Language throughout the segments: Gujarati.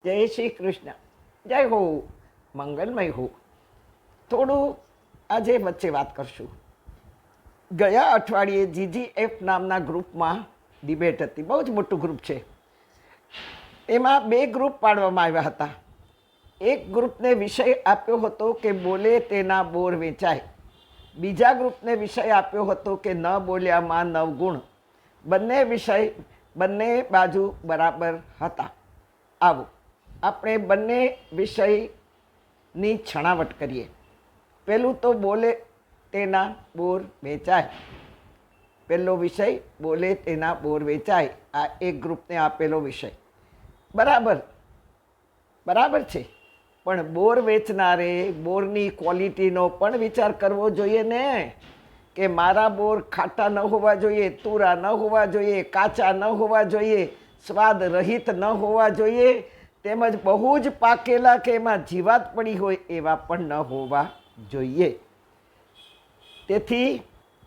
જય શ્રી કૃષ્ણ. જય હો, મંગલમય હો. થોડું આજે વચ્ચે વાત કરશું. ગયા અઠવાડિયે GGF નામના ગ્રુપમાં ડિબેટ હતી. બહુ જ મોટું ગ્રુપ છે. એમાં બે ગ્રુપ પાડવામાં આવ્યા હતા. એક ગ્રુપને વિષય આપ્યો હતો કે બોલે તેના બોર વેચાય. બીજા ગ્રુપને વિષય આપ્યો હતો કે ન બોલ્યામાં નવગુણ. બંને બાજુ બરાબર હતા. આવું આપણે બંને વિષયની છણાવટ કરીએ. પહેલું તો બોલે તેના બોર વેચાય. પહેલો વિષય બોલે તેના બોર વેચાય. આ એક ગ્રુપને આપેલો વિષય બરાબર છે. પણ બોર વેચનારે બોરની ક્વોલિટીનો પણ વિચાર કરવો જોઈએ ને, કે મારા બોર ખાટા ન હોવા જોઈએ, તુરા ન હોવા જોઈએ, કાચા ન હોવા જોઈએ, સ્વાદ રહિત ન હોવા જોઈએ, તેમજ બહુ જ પાકેલા કે એમાં જીવાત પડી હોય એવા પણ ન હોવા જોઈએ. તેથી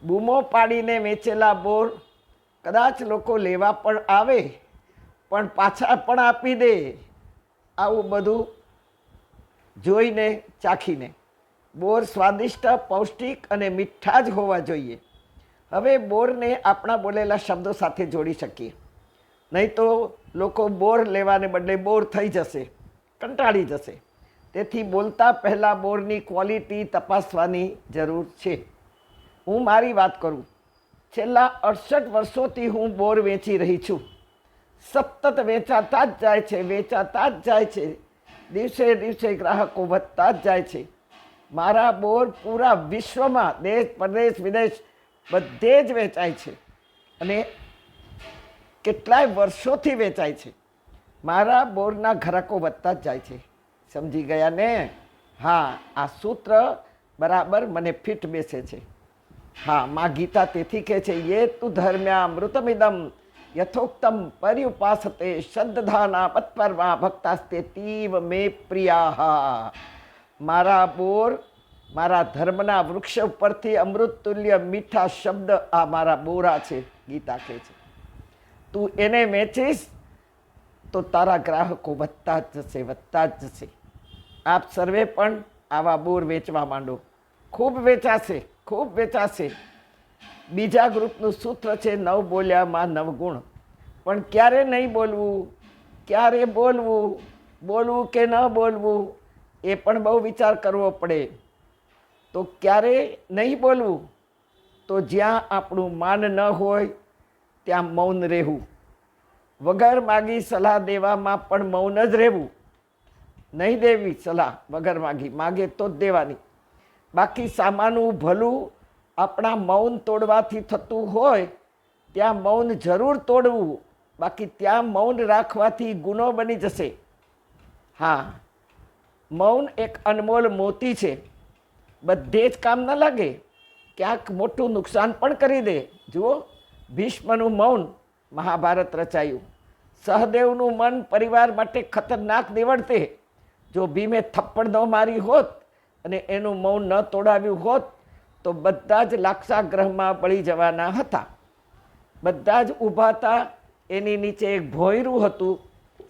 બૂમો પાડીને વેચેલા બોર કદાચ લોકો લેવા પણ આવે પણ પાછા પણ આપી દે. આવું બધું જોઈને ચાખીને બોર સ્વાદિષ્ટ, પૌષ્ટિક અને મીઠા જ હોવા જોઈએ. હવે બોરને આપણા બોલેલા શબ્દો સાથે જોડી શકીએ, નહીં તો લોકો બોર લેવાને બદલે બોર થઈ જશે, કંટાળી જશે. તેથી બોલતા પહેલાં બોરની ક્વોલિટી તપાસવાની જરૂર છે. હું મારી વાત કરું. છેલ્લા 68 વર્ષોથી હું બોર વેચી રહી છું. સતત વેચાતા જ જાય છે. દિવસે દિવસે ગ્રાહકો વધતા જ જાય છે. મારા બોર પૂરા વિશ્વમાં, દેશ પરદેશ વિદેશ બધે જ વેચાય છે અને કેટલાય વર્ષોથી વેચાય છે. મારા બોરના ગ્રાહકો વધતા જ જાય છે. સમજી ગયા ને? હા, આ સૂત્ર બરાબર મને ફિટ બેસે છે. હા, માં ગીતા તેથી કહે છે, યે તુ ધર્મ્યામૃતમિદમ યથોક્તમ પર્યુપાસતે શ્રદ્ધાના મત્પર્વા ભક્તાસ્તે તીવ મે પ્રિયા. મારા બોર મારા ધર્મના વૃક્ષ ઉપરથી અમૃત તુલ્ય મીઠા શબ્દ આ મારા બોરા છે. ગીતા કહે છે, તું એને વેચીશ તો તારા ગ્રાહકો વધતા જ જશે. આપ સર્વે પણ આવા બોર વેચવા માંડો. ખૂબ વેચાશે. બીજા ગ્રુપનું સૂત્ર છે નવ બોલ્યામાં નવગુણ. પણ ક્યારે નહીં બોલવું, ક્યારે બોલવું કે ન બોલવું એ પણ બહુ વિચાર કરવો પડે. તો ક્યારે નહીં બોલવું? તો જ્યાં આપણું માન ન હોય ત્યાં મૌન રહેવું. વગર માગી સલાહ દેવામાં પણ મૌન જ રહેવું. નહીં દેવી સલાહ વગર માગે તો જ દેવાની. બાકી સામાનું ભલું આપણા મૌન તોડવાથી થતું હોય ત્યાં મૌન જરૂર તોડવું. બાકી ત્યાં મૌન રાખવાથી ગુનો બની જશે. હા, મૌન એક અનમોલ મોતી છે. બધે જ કામ ન લાગે, ક્યાંક મોટું નુકસાન પણ કરી દે. જુઓ, ભીષ્મનું મૌન મહાભારત રચાયું. સહદેવનું મન પરિવાર માટે ખતરનાક નીવડતે. જો ભીમે થપ્પડ ન મારી હોત અને એનું મૌન ન તોડાવ્યું હોત તો બધા જ લાક્ષાગ્રહમાં બળી જવાના હતા. બધા જ ઊભા હતા. એની નીચે એક ભોંયરું હતું.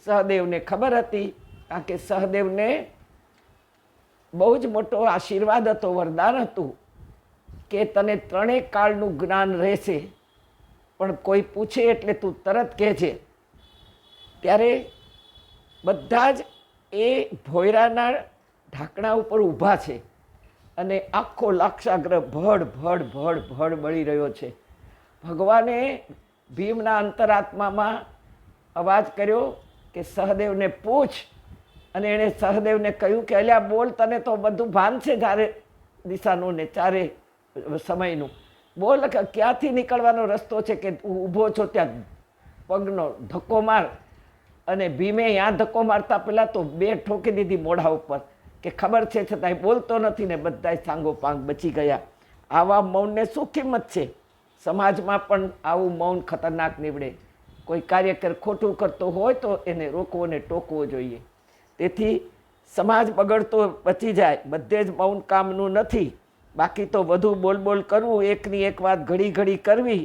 સહદેવને ખબર હતી, કારણ કે સહદેવને બહુ જ મોટો આશીર્વાદ હતો, વરદાન હતું કે તને ત્રણેય કાળનું જ્ઞાન રહેશે, પણ કોઈ પૂછે એટલે તું તરત કહેજે. ત્યારે બધા જ એ ભોંયરાના ઢાંકણા ઉપર ઊભા છે અને આખો લાક્ષાગ્રહ ભડ બળી રહ્યો છે. ભગવાને ભીમના અંતરાત્મામાં અવાજ કર્યો કે સહદેવને પૂછ. અને એણે સહદેવને કહ્યું કે અલ્યા બોલ, તને તો બધું ભાન છે ચારે દિશાનું ને ચારે સમયનું. બોલ, ક્યાંથી નીકળવાનો રસ્તો છે કે ઊભો છો ત્યાં પગનો ધક્કો માર. અને ભીમે ત્યાં ધક્કો મારતા પહેલાં તો બે ઠોકી દીધી મોઢા ઉપર કે ખબર છે છતાંય બોલતો નથી ને બધાય સાંગોપાંગ બચી ગયા. આવા મૌનને શું કિંમત છે? સમાજમાં પણ આવું મૌન ખતરનાક નીવડે. કોઈ કાર્યકર ખોટું કરતો હોય તો એને રોકવો ને ટોકવો જોઈએ. તેથી સમાજ બગડતો બચી જાય. બધે જ મૌન કામનું નથી. બાકી તો વધુ બોલ કરવું, એકની એક વાત ઘડી કરવી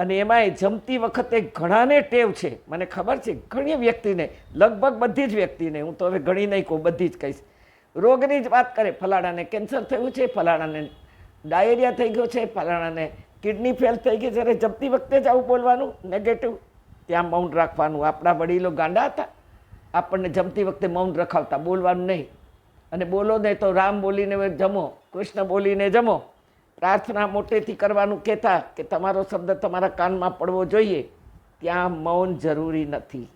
અને એમાંય જમતી વખતે ઘણાને ટેવ છે, મને ખબર છે ઘણી વ્યક્તિને, લગભગ બધી જ વ્યક્તિને, હું તો હવે ઘણી નહીં કહું, બધી જ કહીશ, રોગની જ વાત કરે. ફલાણાને કેન્સર થયું છે, ફલાણાને ડાયેરિયા થઈ ગયો છે, ફલાણાને કિડની ફેલ થઈ ગઈ. જ્યારે જમતી વખતે જ આવું બોલવાનું નેગેટિવ, ત્યાં મૌન રાખવાનું. આપણા વડીલો ગાંડા હતા, આપણને જમતી વખતે મૌન રખાવતા, બોલવાનું નહીં. અને બોલો નહીં તો રામ બોલીને જમો, કૃષ્ણ બોલીને જમો. પ્રાર્થના મોટેથી કરવાનું કહેતા કે તમારો શબ્દ તમારા કાનમાં પડવો જોઈએ. ત્યાં મૌન જરૂરી નથી.